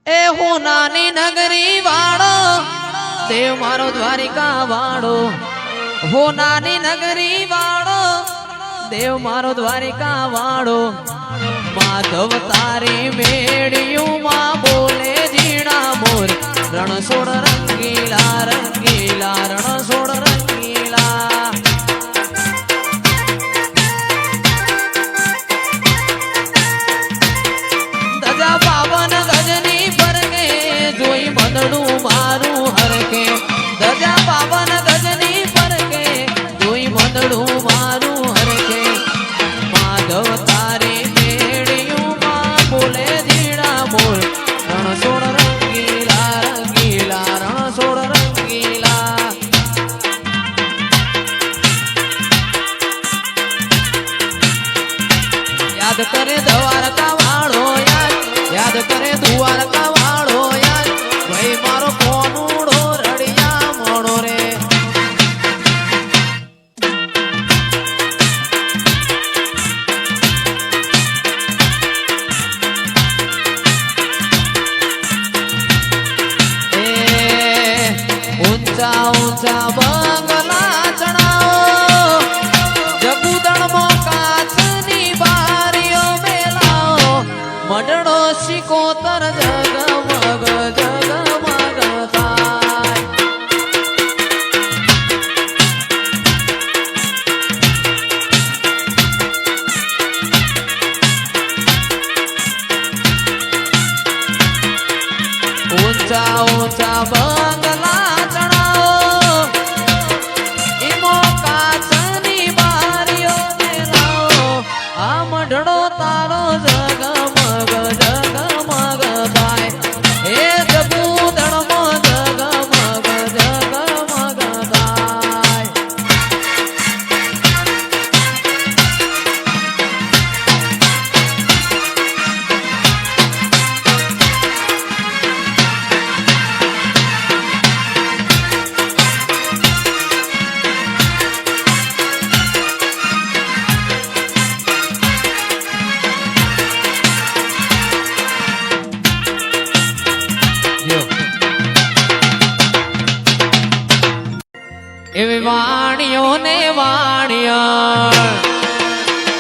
એ હું નાની નગરી વાળો દેવ મારો દ્વારિકા વાળો, હું નાની નગરી વાળો દેવ મારો દ્વારિકા વાળો, માધવ તારી મેળ્યું માં બોલે ઝીણા મોર, રણછોડ રંગીલા રંગીલા રણછોડ રંગીલા. ધજા પાવન ગજની ફરકે જોઈ મનડું મારું હરકે, ધજા પાવન ગજની ફરકે જોઈ મનડું મારું હરકે, માધવ તારી મેળ્યું માં બોલે ઝીણા મોર, રણછોડ રંગીલા રંગીલા રણછોડ રંગીલા. યાદ કરે દ્વારકા વાળો યાદ કરે દ્વારકા વાળો યાદ, ભાઈ મારો કોનુડો રડિયા મોણો રે. ઊંચા ઊંચા બંગલા ચણાવો, જગુદણમાં કાચની બારીઓ મેલાવો, મડડો શિકોતર જગમગ જગમગ થાય. ઊંચા ઊંચા બંગલા ચણાવો, ઈમો કાચની બારીઓ મેલાવો, આ મઢડો તારો જગમગ જગમગ થાય. હે જગુદણમાં જગમગ જગમગ થાય. એવી વાણીઓ ને વાણિયા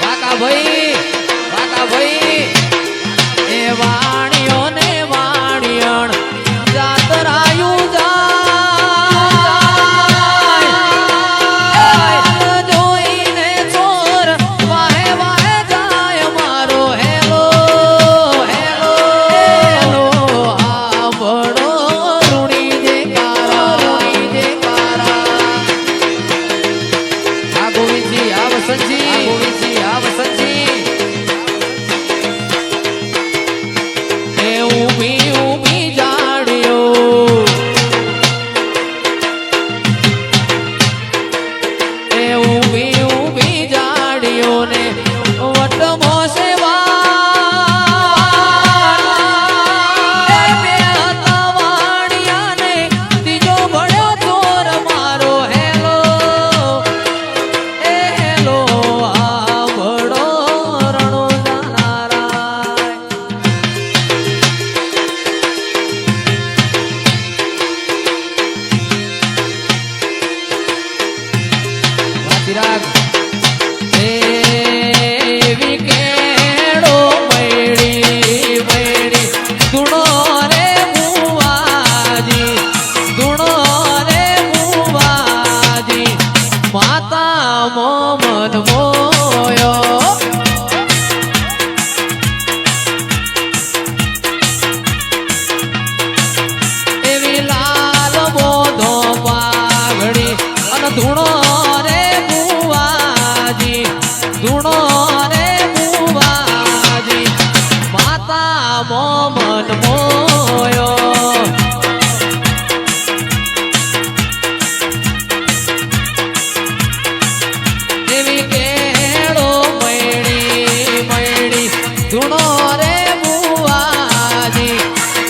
કાકા ભાઈ એ વાણીઓ ને વાણિયણ જાતરાયું જાય, જોઈને ચોર વાહે વાહે જાય મારો હેલો હેલો હેલો. આ બડો રૂણી જે કારા ધૂણો રે બુવાજી, ધૂણો રે બુવાજી, માતા મોમન મોયો. એવી કેળો મયડી મયડી, ધૂણો રે બુવાજી,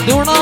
ધૂણો